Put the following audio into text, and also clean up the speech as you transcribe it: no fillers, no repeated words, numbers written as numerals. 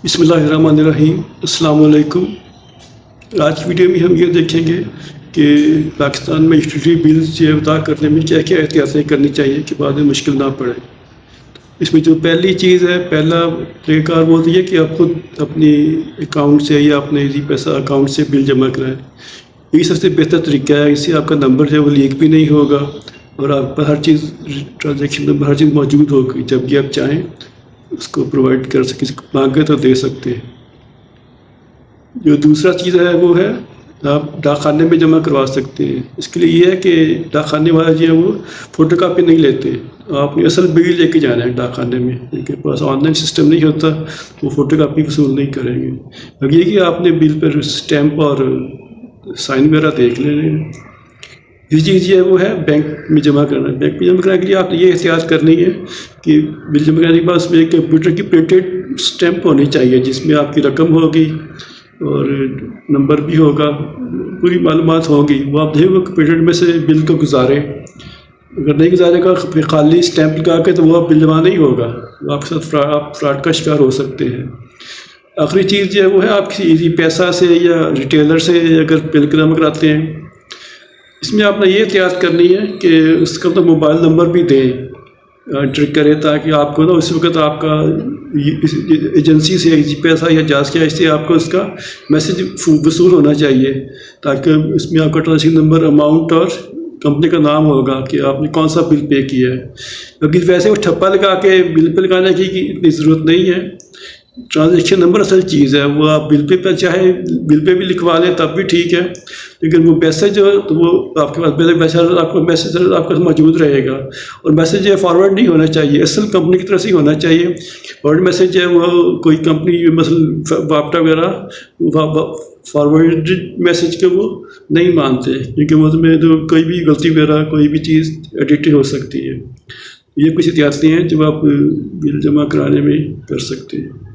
بسم اللہ الرحمن الرحیم۔ السلام علیکم۔ آج کی ویڈیو میں ہم یہ دیکھیں گے کہ پاکستان میں یوٹیلیٹی بلز ادا کرنے میں کیا کیا احتیاطیں کرنی چاہیے کہ بعد میں مشکل نہ پڑے۔ اس میں جو پہلی چیز ہے، پہلا طریقہ کار وہ یہ کہ آپ خود اپنی اکاؤنٹ سے یا اپنے ایزی پیسہ اکاؤنٹ سے بل جمع کرائیں۔ یہ سب سے بہتر طریقہ ہے، اس سے آپ کا نمبر جو ہے وہ لیک بھی نہیں ہوگا اور آپ پر ہر چیز ٹرانزیکشن نمبر ہر چیز موجود ہوگی، جب بھی آپ چاہیں اس کو پرووائڈ کر سکیں، مانگے تو دے سکتے ہیں۔ جو دوسرا چیز ہے وہ ہے آپ ڈاک خانے میں جمع کروا سکتے ہیں۔ اس کے لیے یہ ہے کہ ڈاک خانے والے جو ہیں وہ فوٹو کاپی نہیں لیتے، آپ نے اصل بل لے کے جانا ہے ڈاک خانے میں، ان کے پاس آن لائن سسٹم نہیں ہوتا، وہ فوٹو کاپی وصول نہیں کریں گے۔ اب یہ کہ آپ نے بل پر اسٹیمپ اور سائن وغیرہ دیکھ لینے ہیں۔ یہ چیز یہ وہ ہے بینک میں جمع کرنا۔ بینک میں جمع کرنے کے لیے آپ نے یہ احتیاط کرنی ہے کہ بل جمع کرنے کے بعد اس میں ایک کمپیوٹر کی پرنٹڈ اسٹیمپ ہونی چاہیے، جس میں آپ کی رقم ہوگی اور نمبر بھی ہوگا، پوری معلومات ہوگی۔ وہ آپ دیکھیں وہ کمپیوٹر میں سے بل کو گزارے، اگر نہیں گزارے گا پھر خالی اسٹیمپ لگا کے تو وہ بل جمع نہیں ہوگا، وہ آپ کے ساتھ فراڈ کا شکار ہو سکتے ہیں۔ آخری چیز جو ہے وہ ہے آپ کسی ایزی پیسہ سے یا ریٹیلر سے اگر بل جمع کراتے ہیں، اس میں آپ نے یہ احتیاط کرنی ہے کہ اس کا تو موبائل نمبر بھی دیں، انٹر کریں، تاکہ آپ کو اس وقت آپ کا ایجنسی سے ایزی پیسہ یا جاز کیا اس سے آپ کو اس کا میسج وصول ہونا چاہیے، تاکہ اس میں آپ کا ٹرانزیکشن نمبر، اماؤنٹ اور کمپنی کا نام ہوگا کہ آپ نے کون سا بل پے کیا ہے۔ کیونکہ ویسے وہ ٹھپا لگا کے بل پہ لگانے کی اتنی ضرورت نہیں ہے۔ ٹرانزیکشن نمبر اصل چیز ہے، وہ آپ بل پہ چاہے بل پہ بھی لکھوا لیں تب بھی ٹھیک ہے، لیکن وہ میسج جو ہے تو وہ آپ کے پاس آپ کا میسج آپ کا موجود رہے گا، اور میسج جو ہے فارورڈ نہیں ہونا چاہیے، اصل کمپنی کی طرف سے ہی ہونا چاہیے۔ فارورڈ میسج جو ہے وہ کوئی کمپنی مثلا واپٹا وغیرہ فارورڈ میسج کے وہ نہیں مانتے، کیونکہ وہ میں تو کوئی بھی غلطی وغیرہ کوئی بھی چیز ایڈٹ ہو سکتی ہے۔ یہ کچھ احتیاطیں ہیں جو آپ بل جمع کرانے میں کر سکتے ہیں۔